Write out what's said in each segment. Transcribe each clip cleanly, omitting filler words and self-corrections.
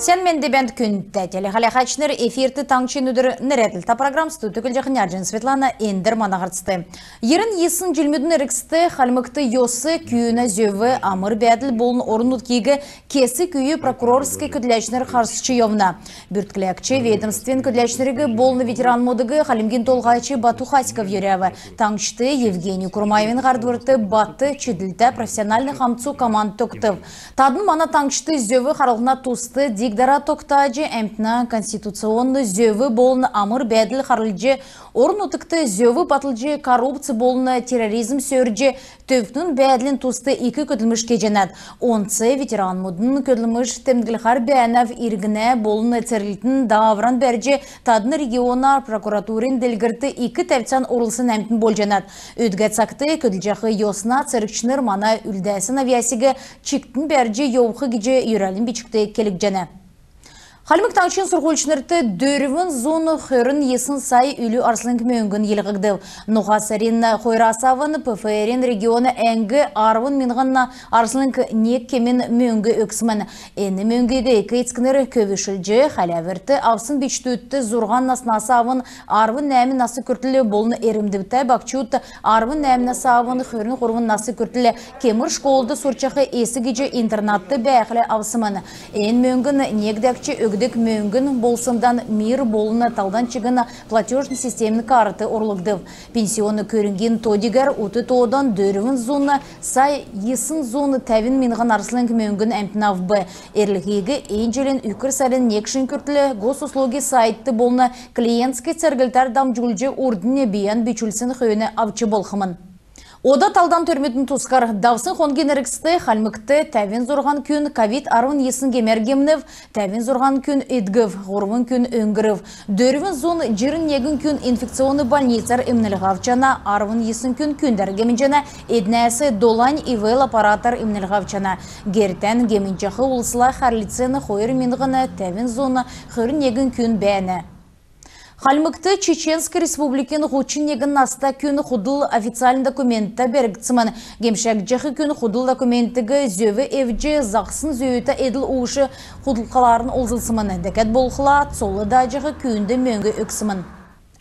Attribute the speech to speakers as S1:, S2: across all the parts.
S1: Sen mende bent күнтә телехалахачнер эфирты таңчын үдір нәретілті программ студия жақын Светлана Эндер манағыртысты. Ерін есын жүлмедің әріксті қалмықты йосы күйіні зөві амыр бәділ болын орын ұткегі кесі күйі прокурорский көділәшнер қарсычы евна. Бүрткіләкчі ведомствен көділәшнерігі болын ветеран модығы қалымген толғайчы Бату Хасиков ереві. Таңшты Евгений Курмаевин ғардвырты баты чеділді профессиональный хамцу команд тоқтыв. Тадын мана таңшты зөві қарылғына тусты Дигдара тоқтажы әмтна конституционны зөві болны амыр бәділ қарылжы, орын ұтықты зөві батылжы коррупция болны терроризм сөржі, төфнің бәділін тусты екі көтілміш кеженат. Онцы ветеран мұдын көтілміш темділхар бәнав иргіне болны церлітін давран бәржі тадын региона прокуратурин делгірті екі тәвцан орылсын әмтін болжанат. Өдгәт сақты көтілжақы йосына церкшінер мана үлдәсін авиасиге чиктін бәржі еуқы геже үйрәлін бечікті келік жәні. Халмык таңшын сұрғылшынырты дөрівін зоны хөрін есын сай үлі арслың мөңгін елғігділ. Нұғасарин қойрасавын ПФРин регионы әңгі арвын минғанна арслың нек кемен мөңгі өксімін. Әні мөңгігі екейтскінер көвішілжі, халявірті авсын бечтүтті зұрған наснасавын арвын нәмін насы күртілі болны әрімдібітай бақчуыт арвын нәмін насавын хөрін қорвын насы күртілі кемір школды сұрчақы есі кеже интернатты бәқілі авсымын. Ән мөңгін негдәкчі Өгдік мөңгін болсындан мир болына талдан чыгына платежный системный карты орлыгдыв. Пенсионы көрінген тодигер уты тодан дөрівін зоны сай есын зоны тәвін минған арслың мөңгін әмтінав бі. Эрлігегі әнжелін үкір сәрін некшін күртілі госуслуги сайты болына клиентский цергілтар дамжүлжі ордыне биян бечүлсін хöyіне авчы болхымын. Ода талдан төрметін тұскар давсын қонген әріксті қалмықты тәвен зорған күн ковид арвын есын кемергемнів, тәвен зорған күн едгів, ғорвын күн өңгірів. Дөрівін зон жерін егін күн инфекционы больницар имнілғавчана, арвын есын күн күндәргемінжана, еднәсі долань ивел аппаратар имнілғавчана. Гертен гемінчақы ұлсыла қарлицені қойыр минғаны тәвен зоны қырын егін күн бәні. Халмыкты Чеченской республикин хучин егін наста күн худыл официальный документта бергітсімін. Гемшәк жағы күн худыл документтігі зөві евжі зақсын зөйті еділ ұшы худылқаларын олзылсымын. Дәкәт болқыла солы да жағы күнді мөңгі өксімін.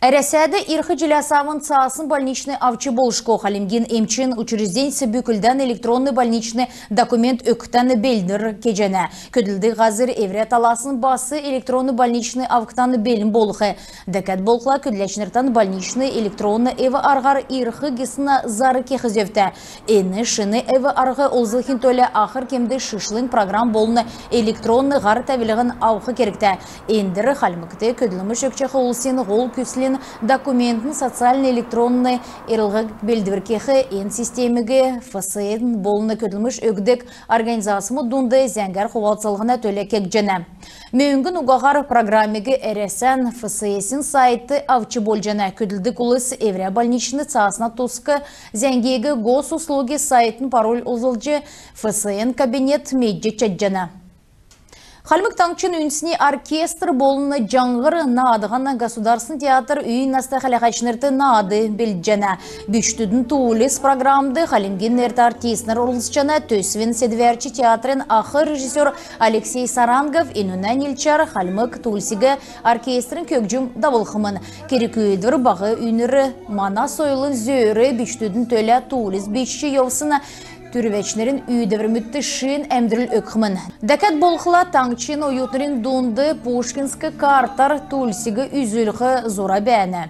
S1: Әрәсәді ирхы жилясавын цаасын больничный авчы болшко халимген эмчин учрежденсе бүкілден электронный больничный документ өктәні белдір кежені. Көділді ғазыр евре таласын басы электронный больничный авктаны белін болқы. Дәкәт болқла көділәшініртан больничный электронный эві арғар ирхы гесіна зары кехізевті. Әні шыны эві арғы олзылхин төлі ақыр кемді шышлың программ болыны электронный ғар тәвілігін ауқы керекті. Әндірі халмыкты көділімі шөкчеқі олсен ғол күслен документын социальный электронный эрылғы белдіверкехі ен системігі ФСН болыны көтілміш өгдік организасымы дұнды зәңгәр қоғалцылығына төлі кек жәні. Мөңгін ұғағар программігі әресен ФССін сайты авчы бол жәні көтілдік ұлыс евре больничны цасына тұсқы зәңгегі госуслуги сайтын пароль ұзылжы ФСН кабинет меджі чәт жәні. Халмык таңчын үнсіне оркестр болыны жаңғыр наадыған государственный театр үйін наста қалақачнырты наады білджана. Бүштүдің туылыс программды халимген нерті артистнер орылысчана төсвен седверчі театрын ақы режиссер Алексей Сарангов инунан елчар халмык туылсігі оркестрін көкжім давылхымын. Керекүйедір бағы үйнірі мана сойлын зөйірі бүштүдің төлі туылыс бешші еусына түрвечнерин үйдевірмітті шын әмдіріл өкімін. Дәкәт болқыла таңчын ойутырын донды Пушкинскі картар тулсігі үзілгі зора бәні.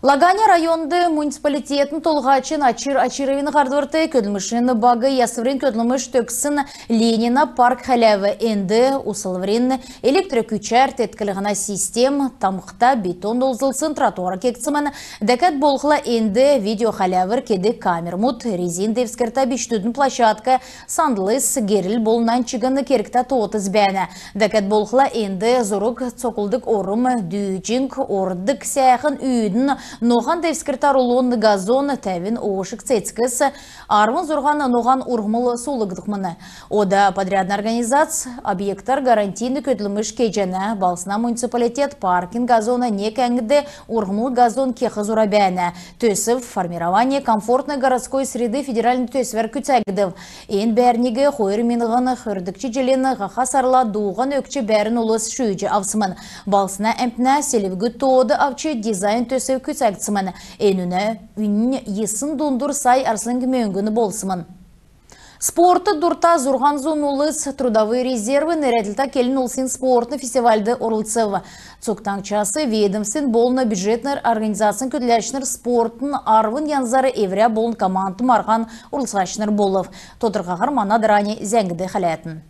S1: Лаганя районды муниципалитетін толғачын Ачировин ғардырты көділмішін бағы ясыврын көділміш төксін Ленина парк хәләві әнді ұсылврын электрокүчәр тәткілігіна систем тамықта бетон долзылсын тротуар кексімін. Дәкәт болғыла әнді видео хәләвір кеді камермут резин девскерта бештудің площадка сандылыс геріл болынан чығыны керікта тоғытыз бәні. Дәкәт болғыла әнді зорық цокылдық орым дүйджінг ордық сәйқын үйдің Ноған девскертар улон газон тәвін оғышық цецкіс, арвын зорған ноған урғмылы солығдықмыны. Ода подрядный организация объекттар гарантийны көтіліміш кейжені, Балсына муниципалитет паркинг газона не кәңгіде урғмылы газон кеқі зурабәні. Төсів формирование комфортной городской среды федеральный төсвер күтәгідів. Ен бәрнеге қойыр меніғаны хүрдікчі желені ғақасарла дуған өкчі бәрін ұлыс шүйджі авсымын. Балсына әмпіна селевгі тоды авчы дизайн төсів күтәгдсімін. Енуні үнін есын дондыр сай арсын кемеунгіні болсымын. Спорты дурта зурған зонулыз трудовые резервы нерәділта келін улсын спортны фестивальды орылцывы. Цуктан часы ведомствен болына бюджетнер организациян көтіләшнер спортын арвын янзары евря болын команды марған орылсашнер болов. Тодырғағыр манадыране зәңгіді қалатын.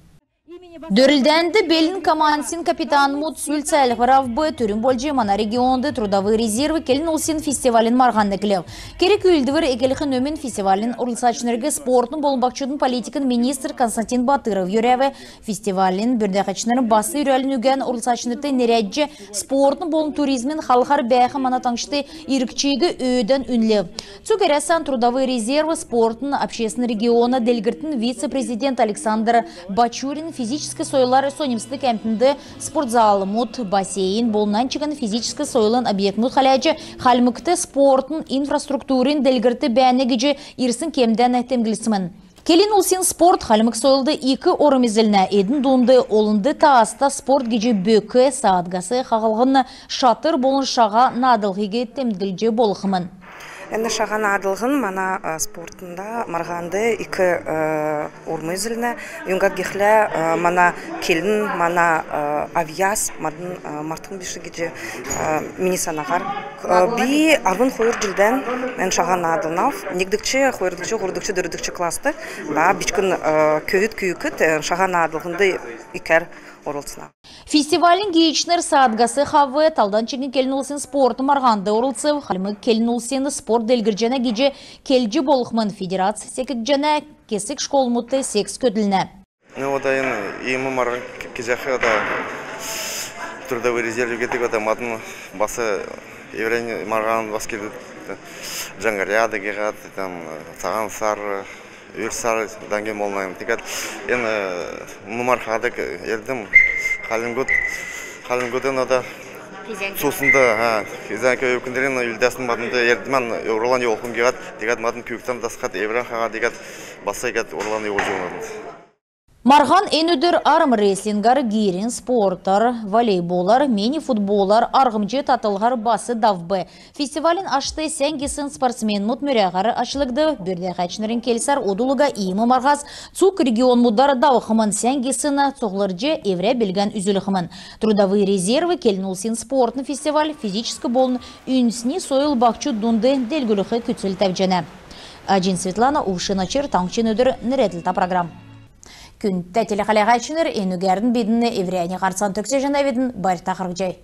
S1: Дөрілдәнді белін командсын капитан Мут Сүльцәлғырав бұ түрін болжы мана регионды трудовые резервы келін улсын фестивалін марғанды кілеу. Керек үйлдівір екеліқін өмен фестивалін орылсачнерге спортын болынбақчудың политикын министр Константин Батыров юрәві фестивалін бүрдәқачнерін басы үрәлін үген орылсачнерді нерәджі спортын болын туризмін халқар бәйқі мана таңшты ирікчегі өйден үнлеу. Цугерясан трудовые резервы спортын общественный региона делгіртін вице-президент Александр Бачурин физический сойлар сонимсты кәмпінді спортзалы мұт, бассейн, болынан чыгын физический сойлын объект мұт халяжы халмыкты спортын инфраструктурын делгірті бәне гіжі ирсін кемден әттемгілісімін. Келин улсин спорт халмык сойлды 2 орымезіліне едін донды олынды тааста спорт гіжі бөкі саатгасы қағылғын шатыр болын шаға надылғыге темділже болықымын.
S2: Әнді шаған адылғын мана спортында марғанды 2 ормызылны. Юнға гехлі мана келін, мана авиас, мартын біші кеже минисанағар. Би арвын қойыр жылдан ән шаған адылнав. Негдікчі, қойырдікчі, ғырдікчі, дөрдікчі класты. Бичкін көйіт күйікіт шаған адылғынды икер орылсына.
S1: Фестивалін гейчнер саатгасы хавы талдан чегін келін улсын спорты марғанды орылсы. Халмы келін улсын спорт делгіржені геже келжі болықмын федерация секік жені кесік школ мұтты секс көтіліне.
S3: Ода емі марған кезақы трудовый резерв кетік матын басы еврейні марған бас келді жаңғаряды кеғат, саған сары, өр сары данген болмайым. Текат ен мұмар қадық ердім қалын ода сусында кезен көй өкіндерін үлдәсін мадынды ердімен орылан еуқын кеғат, текат мадын көктен дасқат еврен қаға дегат басы егат орылан еуқын жауынады.
S1: Марған энүдір арым рейслингар, гирин, спорттар, волейболар, мини-футболар, арғымжы татылғар басы давбы. Фестивалін ашты сәңгесін спортсмен мұт мөрәғары ашылыгды. Бүрде қачнырын келсар одулыға иімі марғаз, цук регион мұддар дауқымын сәңгесіні цоғлыржы евре білген үзіліқымын. Трудовые резервы келін улсын спортны фестиваль физическі болын үнсіне сойыл бақчу дунды делгіліқі күтсіл тәвжені. Аджин Светлана, Ушиначыр, Таңчин өдір, Нірәділта программ. Күн тәтелі қалаға үшінір, енігердің бедіні еврейіне қарсан төксе жана бедін бар тақырық жай.